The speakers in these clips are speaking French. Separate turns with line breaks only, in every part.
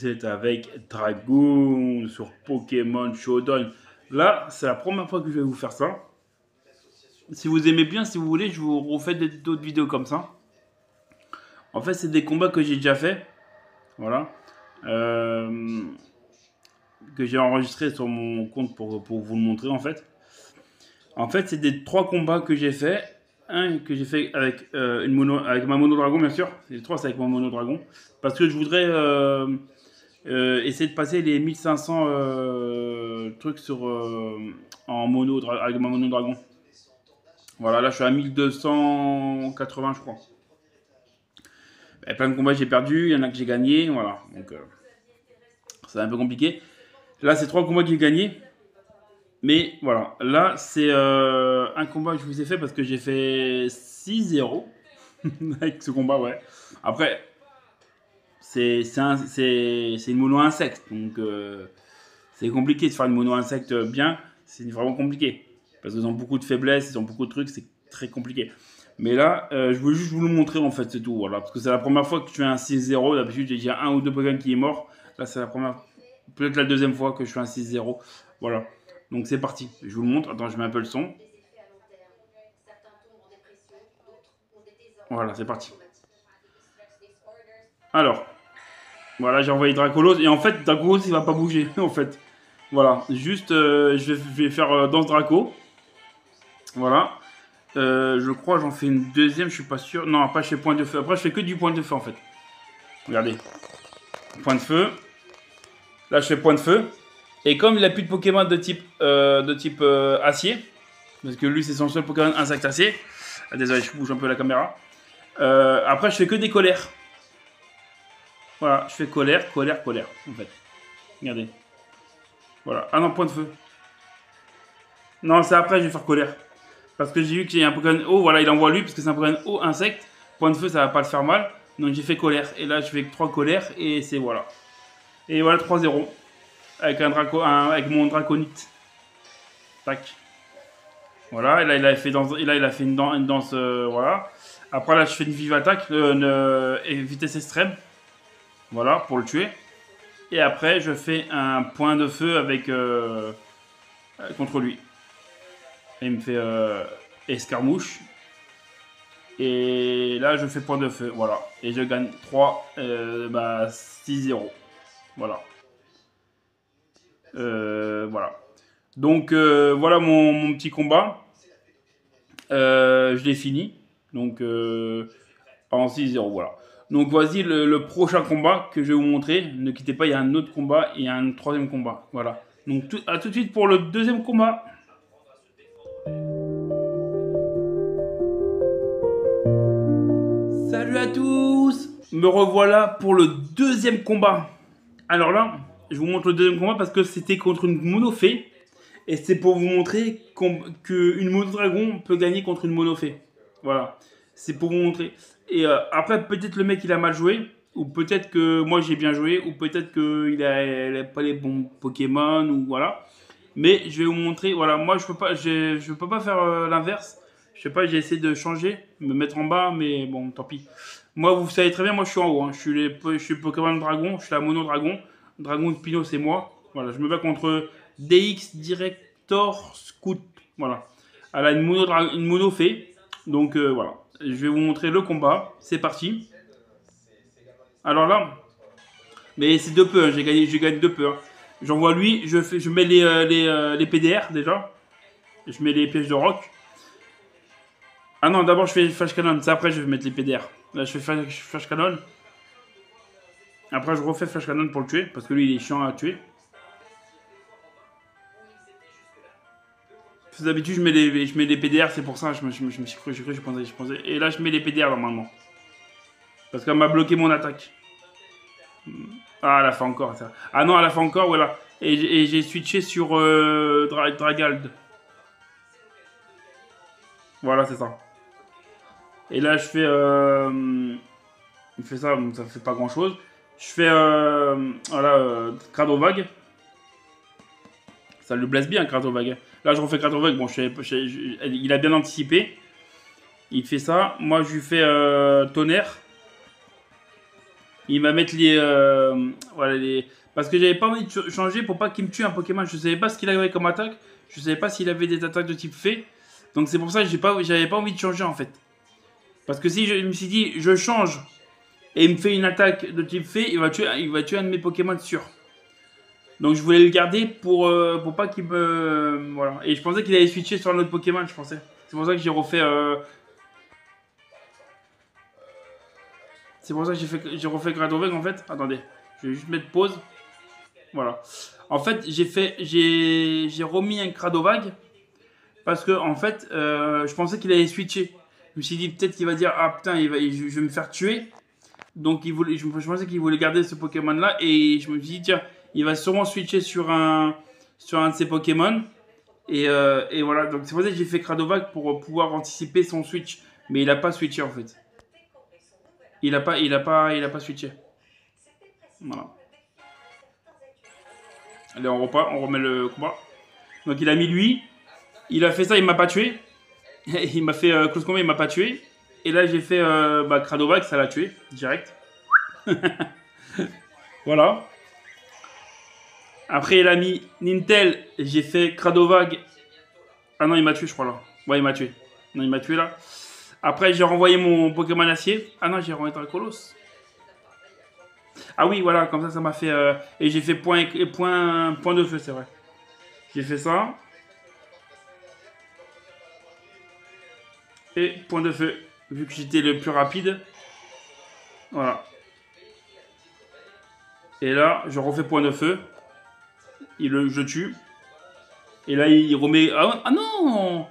vous êtes avec Dragoon sur Pokémon Showdown. Là, c'est la première fois que je vais vous faire ça. Si vous aimez bien, si vous voulez, je vous refais d'autres vidéos comme ça. En fait, c'est des combats que j'ai déjà fait. Voilà. Que j'ai enregistré sur mon compte pour vous le montrer en fait. En fait, c'est des 3 combats que j'ai fait. Un que j'ai fait avec, avec ma mono dragon, bien sûr. Les 3, c'est avec ma mono dragon. Parce que je voudrais essayer de passer les 1500 trucs sur, en mono avec ma mono dragon. Voilà, là je suis à 1280, je crois. Il y a plein de combats que j'ai perdu, il y en a que j'ai gagné, voilà. Donc c'est un peu compliqué. Là, c'est 3 combats que j'ai gagnés. Mais voilà, là c'est un combat que je vous ai fait parce que j'ai fait 6-0 avec ce combat, ouais. Après, c'est une mono insecte, donc c'est compliqué de faire une mono insecte bien, c'est vraiment compliqué. Parce qu'ils ont beaucoup de faiblesses, ils ont beaucoup de trucs, c'est très compliqué. Mais là, je voulais juste vous le montrer en fait, c'est tout. Voilà. Parce que c'est la première fois que je fais un 6-0. D'habitude, j'ai déjà un ou deux Pokémon qui est mort. Là, c'est la première, peut-être la deuxième fois que je fais un 6-0. Voilà. Donc c'est parti. Je vous le montre. Attends, je mets un peu le son. Voilà, c'est parti. Alors, voilà, j'ai envoyé Dracolos. Et en fait, Dracolos, il va pas bouger, en fait. Voilà, juste, je vais faire Danse Draco. Voilà. Je crois j'en fais une deuxième, je suis pas sûr. Non, après je fais point de feu. Après je fais que du point de feu en fait. Regardez. Point de feu. Là je fais point de feu. Et comme il a plus de Pokémon de type, acier, parce que lui c'est son seul Pokémon insecte acier. Ah, désolé, je bouge un peu la caméra. Après je fais que des colères. Voilà, je fais colère en fait. Regardez. Voilà. Ah non, point de feu. Non, c'est après je vais faire colère. Parce que j'ai vu qu'il y a un Pokémon eau, voilà, il envoie lui, parce que c'est un Pokémon eau insecte. Point de feu, ça va pas le faire mal. Donc j'ai fait colère. Et là, je fais 3 colères, et c'est voilà. Et voilà, 3-0. Avec, avec mon Draconite. Tac. Voilà, et là, il a fait, une danse, voilà. Après, là, je fais une vive attaque, et vitesse extrême. Voilà, pour le tuer. Et après, je fais un point de feu avec contre lui. Et il me fait escarmouche. Et là, je fais point de feu. Voilà. Et je gagne 6-0. Voilà. Voilà. Donc, voilà mon petit combat. Je l'ai fini. Donc, en 6-0. Voilà. Donc, voici le prochain combat que je vais vous montrer. Ne quittez pas, il y a un autre combat et un troisième combat. Voilà. Donc, à tout de suite pour le deuxième combat. Salut à tous! Me revoilà pour le deuxième combat. Alors là, je vous montre le deuxième combat parce que c'était contre une monofée. Et c'est pour vous montrer qu'une monodragon peut gagner contre une monofée. Voilà. C'est pour vous montrer. Et après, peut-être le mec il a mal joué. Ou peut-être que moi j'ai bien joué. Ou peut-être qu'il a pas les bons Pokémon. Ou voilà. Mais je vais vous montrer. Voilà, moi je peux pas faire l'inverse. Je sais pas, j'ai essayé de changer, me mettre en bas, mais bon, tant pis. Moi, vous savez très bien, moi je suis en haut. Hein. Je suis Pokémon Dragon, je suis la mono Dragon. Dragon Spino, c'est moi. Voilà, je me bats contre DX Director Scout. Voilà. Elle a une mono fée. Donc voilà. Je vais vous montrer le combat. C'est parti. Alors là, mais c'est de peu, hein. Je gagne de peu. Hein. J'envoie lui, je mets les PDR déjà. Je mets les pièges de rock. Ah non, d'abord je fais Flash Cannon, c'est après je vais mettre les PDR. Là je fais Flash Cannon. Après je refais Flash Cannon pour le tuer, parce que lui il est chiant à tuer. D'habitude je mets les PDR, c'est pour ça, je pensais. Et là je mets les PDR normalement. Parce qu'elle m'a bloqué mon attaque. Ah, elle a fait encore ça. Ah non, elle a fait encore, voilà. Et j'ai switché sur Dragald. Voilà, c'est ça. Et là je fais... il fait ça, donc ça fait pas grand chose. Je fais voilà, Cradovag. Ça le blesse bien, Cradovag. Là, je refais Cradovag. Bon, il a bien anticipé. Il fait ça. Moi, je lui fais Tonnerre. Il va mettre les... voilà, les... Parce que j'avais pas envie de changer pour pas qu'il me tue un Pokémon. Je savais pas ce qu'il avait comme attaque. Je savais pas s'il avait des attaques de type fée. Donc c'est pour ça que j'avais pas envie de changer en fait. Parce que si je me suis dit, je change et il me fait une attaque de type fée, il va tuer un de mes Pokémon sûr. Donc je voulais le garder pour pas qu'il me... Voilà. Et je pensais qu'il allait switcher sur un autre Pokémon, je pensais. C'est pour ça que j'ai refait... C'est pour ça que j'ai refait Gradovac en fait. Attendez, je vais juste mettre pause. Voilà. En fait, j'ai remis un Gradovac parce que en fait, je pensais qu'il allait switcher. Je me suis dit peut-être qu'il va dire ah putain, je vais me faire tuer. Donc je pensais qu'il voulait garder ce Pokémon là et je me suis dit tiens, il va sûrement switcher sur un de ses Pokémon et voilà. Donc c'est pour ça que j'ai fait Gradovac pour pouvoir anticiper son switch, mais il a pas switché en fait. Il a pas switché. Voilà. Allez, on remet le combat. Donc il a mis lui. Il a fait ça, il m'a pas tué. Il m'a fait close combat, il m'a pas tué. Et là j'ai fait Gradovac, ça l'a tué, direct. Voilà. Après il a mis Nintel, j'ai fait Gradovac. Ah non, il m'a tué je crois là. Ouais, il m'a tué. Non, il m'a tué là. Après j'ai renvoyé mon Pokémon acier. Ah non, j'ai renvoyé Dracolos. Ah oui, voilà, comme ça m'a fait... et j'ai fait point de feu, c'est vrai. J'ai fait ça. Et point de feu. Vu que j'étais le plus rapide. Voilà. Et là, je refais point de feu. Je tue. Et là, il remet... Ah non!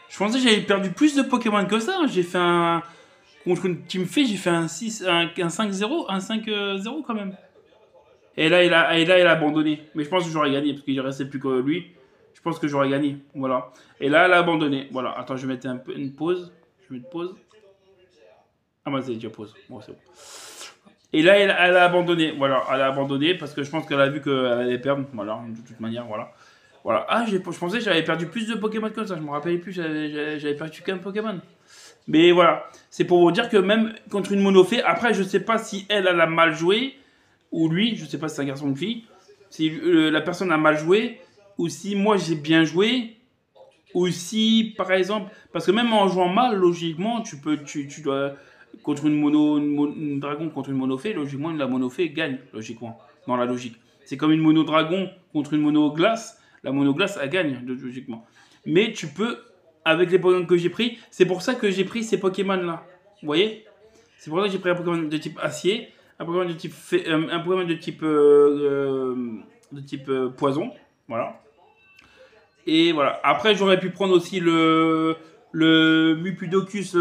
Je pensais que j'avais perdu plus de Pokémon que ça. J'ai fait un... Contre une Team Fée, j'ai fait un 5-0. Un 5-0 quand même. Et là, il a abandonné. Mais je pense que j'aurais gagné, parce qu'il ne restait plus que lui. Je pense que j'aurais gagné. Voilà. Et là, elle a abandonné. Voilà. Attends, je vais mettre une pause. Je vais mettre pause. Ah, moi, c'est déjà pause. Bon, c'est bon. Et là, elle a abandonné. Voilà. Elle a abandonné, parce que je pense qu'elle a vu qu'elle allait perdre. Voilà. De toute manière, voilà. Voilà. Ah, je pensais que j'avais perdu plus de Pokémon que ça. Je me rappelais plus. J'avais perdu qu'un Pokémon. Mais voilà. C'est pour vous dire que même contre une monofée, après, je sais pas si elle a mal joué. Ou lui, je sais pas si c'est un garçon ou une fille, si la personne a mal joué, ou si moi j'ai bien joué, ou si par exemple, parce que même en jouant mal, logiquement, tu dois, contre une dragon contre une monofée, logiquement la monofée gagne, logiquement, dans la logique. C'est comme une mono-dragon contre une mono-glace, la mono-glace elle gagne, logiquement. Mais tu peux, avec les Pokémon que j'ai pris, c'est pour ça que j'ai pris ces Pokémon là, vous voyez? C'est pour ça que j'ai pris un Pokémon de type acier, un Pokémon de type poison, voilà. Et voilà. Après, j'aurais pu prendre aussi le Mupudocus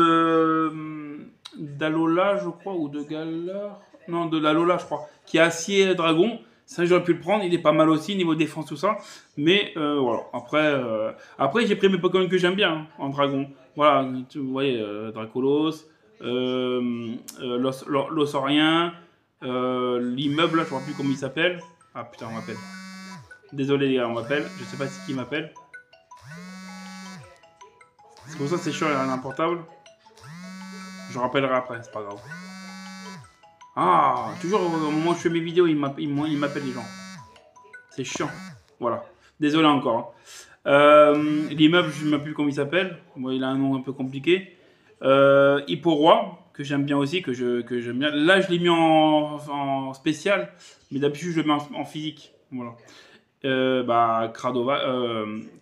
d'Alola, je crois, ou de Galar. Non, de l'Alola, je crois, qui est acier dragon. Ça, j'aurais pu le prendre. Il est pas mal aussi, niveau défense, tout ça. Mais voilà. Après j'ai pris mes Pokémon que j'aime bien hein, en dragon. Voilà, vous voyez, Dracolos, l'Ossaurien. L'immeuble là, je ne sais plus comment il s'appelle. Ah putain, on m'appelle. Désolé les gars, on m'appelle. Je sais pas qui m'appelle. C'est pour ça que c'est chiant, il y a un portable. Je rappellerai après, c'est pas grave. Ah, toujours au moment où je fais mes vidéos, il m'appelle les gens. C'est chiant. Voilà. Désolé encore. L'immeuble, je ne sais plus comment il s'appelle. Bon, il a un nom un peu compliqué. Hipporoi, que j'aime bien aussi, que j'aime bien. Là, je l'ai mis en spécial, mais d'habitude, je le mets en physique. Voilà.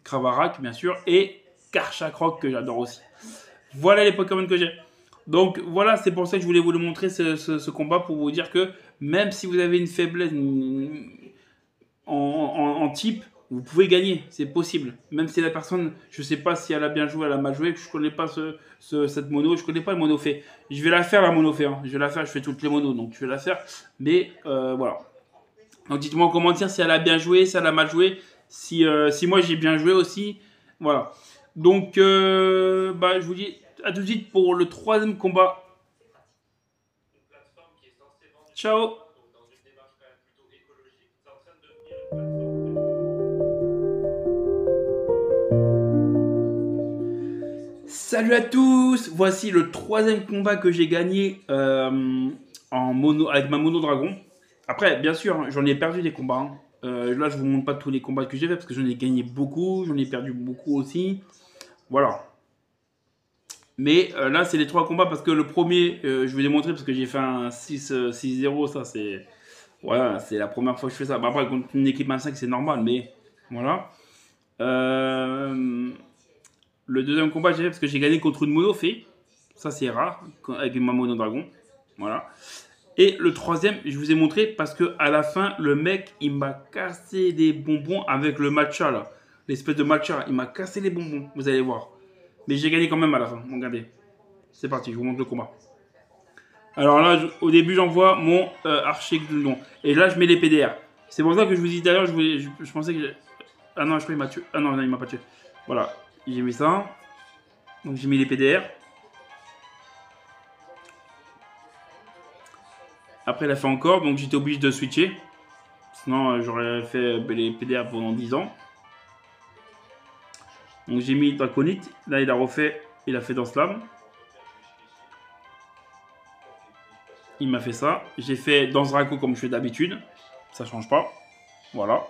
Cravarak, bien sûr, et Karchakroc, que j'adore aussi. Voilà les Pokémon que j'ai. Donc, voilà, c'est pour ça que je voulais vous le montrer, ce combat, pour vous dire que même si vous avez une faiblesse en type, vous pouvez gagner, c'est possible. Même si la personne, je sais pas si elle a bien joué, elle a mal joué, je connais pas cette mono, je connais pas le monofée. Je vais la faire la monofée, hein. Je vais la faire, je fais toutes les monos, donc je vais la faire. Mais voilà. Donc dites-moi en commentaire si elle a bien joué, si elle a mal joué, si moi j'ai bien joué aussi. Voilà. Donc je vous dis à tout de suite pour le 3e combat. Ciao. Salut à tous. Voici le 3e combat que j'ai gagné en mono, avec ma mono dragon. Après, bien sûr, hein, j'en ai perdu des combats. Hein. Là, je vous montre pas tous les combats que j'ai fait parce que j'en ai gagné beaucoup, j'en ai perdu beaucoup aussi. Voilà. Mais là, c'est les 3 combats parce que le premier, je vais démontrer parce que j'ai fait un 6-0. Ça, c'est. Voilà, c'est la première fois que je fais ça. Bah, après, contre une équipe 1-5, c'est normal, mais voilà. Le deuxième combat, j'ai fait parce que j'ai gagné contre une monofée. Ça, c'est rare, avec ma mono dragon. Voilà. Et le troisième, je vous ai montré parce que à la fin, le mec, il m'a cassé des bonbons avec le matcha, là. L'espèce de matcha, il m'a cassé les bonbons, vous allez voir. Mais j'ai gagné quand même à la fin, regardez. C'est parti, je vous montre le combat. Alors là, au début, j'envoie mon archer gluon. Et là, je mets les PDR. C'est pour ça que je vous dis d'ailleurs, je pensais que... Ah non, je crois qu'il m'a tué. Ah non, non, il m'a pas tué. Voilà, j'ai mis ça. Donc j'ai mis les PDR. Après, il a fait encore, donc j'étais obligé de switcher. Sinon, j'aurais fait les PDR pendant 10 ans. Donc j'ai mis Draconite. Là, il a refait, il a fait dans Slam. Il m'a fait ça. J'ai fait dans Draco comme je fais d'habitude. Ça change pas. Voilà.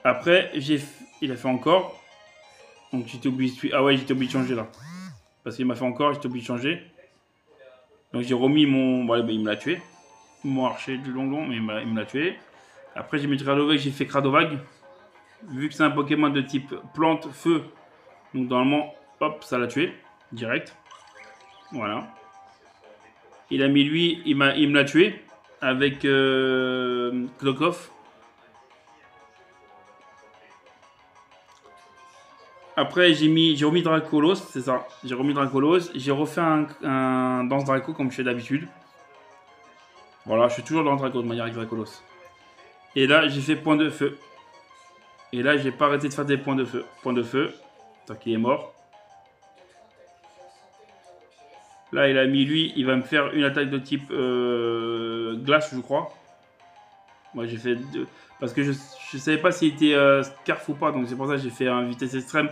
Après, il a fait encore. Donc j'étais obligé de... Ah ouais, j'étais obligé de changer là. Parce qu'il m'a fait encore, j'étais obligé de changer. Donc j'ai remis mon... Bon, il me l'a tué. Mon archer du long, mais il me l'a tué. Après, j'ai mis Cradovag, j'ai fait Cradovag. Vu que c'est un Pokémon de type plante, feu. Donc normalement, hop, ça l'a tué. Direct. Voilà. Il a mis lui, il me l'a tué. Avec Klokov. Après, j'ai remis Dracolos, c'est ça. J'ai remis Dracolos. J'ai refait un danse Draco comme je fais d'habitude. Voilà, je suis toujours dans Draco de manière avec Dracolos. Et là, j'ai fait point de feu. Et là, j'ai pas arrêté de faire des points de feu. Point de feu. Tant qu'il est mort. Là, il a mis lui, il va me faire une attaque de type glace, je crois. Moi, j'ai fait 2. Parce que je savais pas s'il était scarf ou pas. Donc, c'est pour ça que j'ai fait un vitesse extrême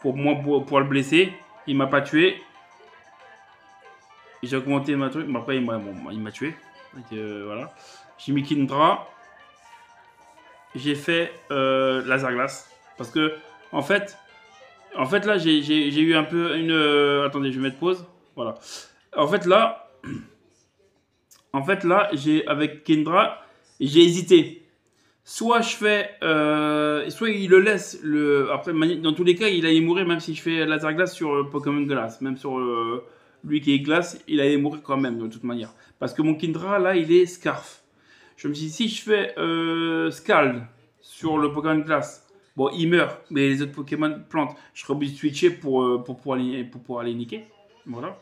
pour moi pour le blesser. Il m'a pas tué. J'ai augmenté ma truc. Mais après, il m'a tué. Donc, voilà. J'ai mis Kindra. J'ai fait laser glace. Parce que, en fait là, j'ai eu un peu une... attendez, je vais mettre pause. Voilà. En fait, là, avec Kendra, j'ai hésité. Soit je fais... soit il le laisse. Après, dans tous les cas, il allait mourir même si je fais laser glace sur Pokémon glace. Même sur lui qui est glace, il allait mourir quand même, de toute manière. Parce que mon Kindra, là, il est Scarf. Je me suis dit, si je fais Scald sur le Pokémon glace, bon, il meurt. Mais les autres Pokémon plantes, je serais obligé de switcher pour pouvoir les niquer. Voilà.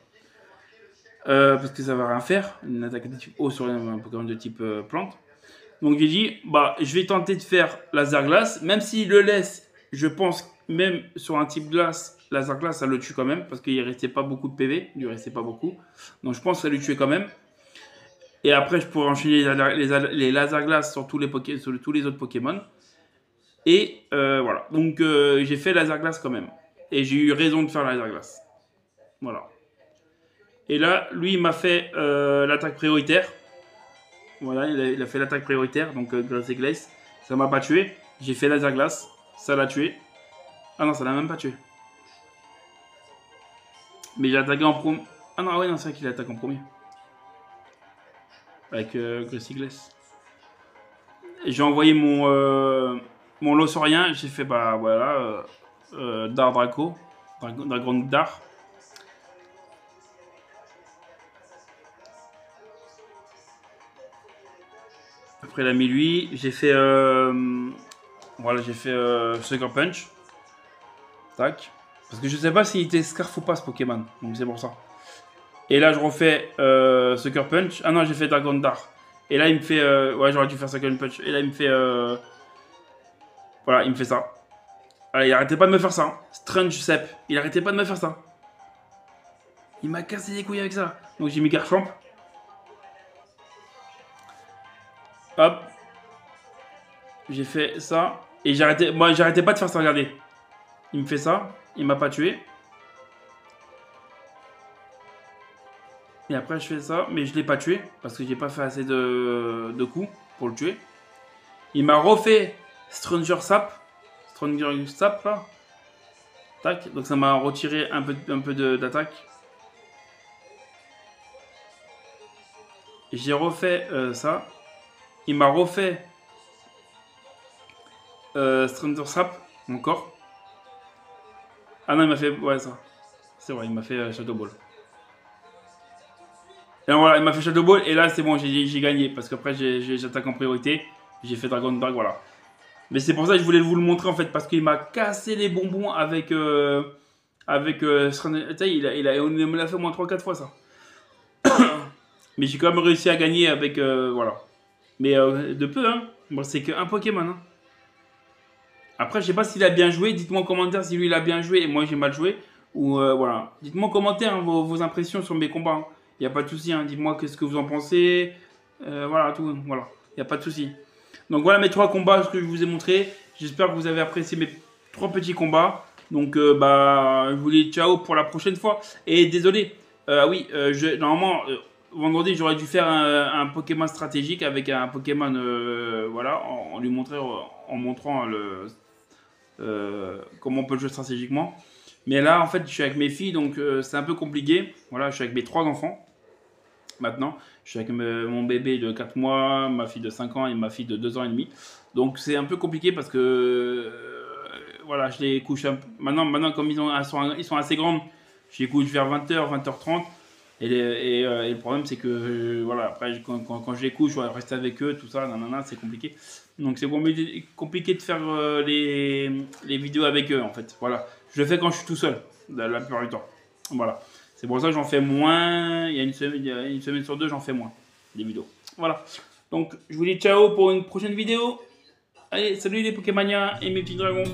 Parce que ça va rien faire. Une attaque de type eau sur un Pokémon de type plante. Donc j'ai dit, bah, je vais tenter de faire laser glace. Même s'il le laisse, je pense, même sur un type glace, laser glace, ça le tue quand même. Parce qu'il ne restait pas beaucoup de PV. Il ne restait pas beaucoup. Donc je pense que ça le tuait quand même. Et après, je pourrais enchaîner les laser glace sur tous les autres Pokémon. Et voilà. Donc j'ai fait laser glace quand même. Et j'ai eu raison de faire laser glace. Voilà. Et là, lui, il m'a fait l'attaque prioritaire. Voilà, il a fait l'attaque prioritaire, donc Glace et Glace. Ça m'a pas tué. J'ai fait laser glace. Ça l'a tué. Ah non, ça l'a même pas tué. Mais j'ai attaqué en premier. Ah non, ouais, non, c'est vrai qu'il attaque en premier. Avec Glace et Glace. J'ai envoyé mon Lossorien. J'ai fait, bah voilà, Dar Draco. Dragon Dar. Après, il a mis lui. J'ai fait. Voilà, j'ai fait Sucker Punch. Tac. Parce que je sais pas s'il était Scarf ou pas ce Pokémon. Donc c'est pour ça. Et là, je refais Sucker Punch. Ah non, j'ai fait Dragon Dar. Et là, il me fait. Ouais, j'aurais dû faire Sucker Punch. Et là, il me fait. Voilà, il me fait ça. Allez, il arrêtait pas de me faire ça. Hein. Strange Sep. Il arrêtait pas de me faire ça. Il m'a cassé les couilles avec ça. Donc j'ai mis Garchamp. Hop. J'ai fait ça. Et j'arrêtais pas de faire ça, regardez. Il me fait ça. Il m'a pas tué. Et après, je fais ça, mais je l'ai pas tué parce que j'ai pas fait assez de coups pour le tuer. Il m'a refait Stranger Sap. Stranger Sap, là. Tac. Donc ça m'a retiré un peu d'attaque. J'ai refait ça. Il m'a refait Stranger Sap, encore. Ah non, il m'a fait... Ouais, ça. C'est vrai, il m'a fait Shadow Ball. Et donc, voilà, il m'a fait Shadow Ball et là c'est bon, j'ai gagné parce qu'après j'attaque en priorité. J'ai fait Dragon Dark, voilà. Mais c'est pour ça que je voulais vous le montrer en fait parce qu'il m'a cassé les bonbons avec on me l'a fait au moins 3-4 fois ça. Mais j'ai quand même réussi à gagner avec voilà. Mais de peu hein. Bon, c'est qu'un Pokémon hein. Après je sais pas s'il a bien joué, dites-moi en commentaire si lui il a bien joué et moi j'ai mal joué. Ou voilà. Dites-moi en commentaire hein, vos impressions sur mes combats. Hein. Il n'y a pas de souci, hein. Dites-moi qu'est-ce que vous en pensez. Voilà, tout. Voilà. Il n'y a pas de souci. Donc voilà mes 3 combats que je vous ai montrés. J'espère que vous avez apprécié mes 3 petits combats. Donc bah, je vous dis ciao pour la prochaine fois. Et désolé, oui, normalement, vendredi, j'aurais dû faire un Pokémon stratégique avec un Pokémon, voilà, lui montrant, en montrant comment on peut le jouer stratégiquement. Mais là, en fait, je suis avec mes filles, donc c'est un peu compliqué. Voilà, je suis avec mes 3 enfants. Maintenant, je suis avec mon bébé de 4 mois, ma fille de 5 ans et ma fille de 2 ans et demi. Donc c'est un peu compliqué parce que voilà, je les couche maintenant comme ils sont assez grands, je les couche vers 20h, 20h30. Et le problème c'est que voilà, après quand je les couche, je dois rester avec eux, tout ça, nanana, c'est compliqué. Donc c'est compliqué de faire les vidéos avec eux en fait. Voilà, je le fais quand je suis tout seul, la plupart du temps. Voilà. C'est pour ça que j'en fais moins. Il y a une semaine sur 2, j'en fais moins des vidéos. Voilà. Donc, je vous dis ciao pour une prochaine vidéo. Allez, salut les Pokémaniens et mes petits dragons.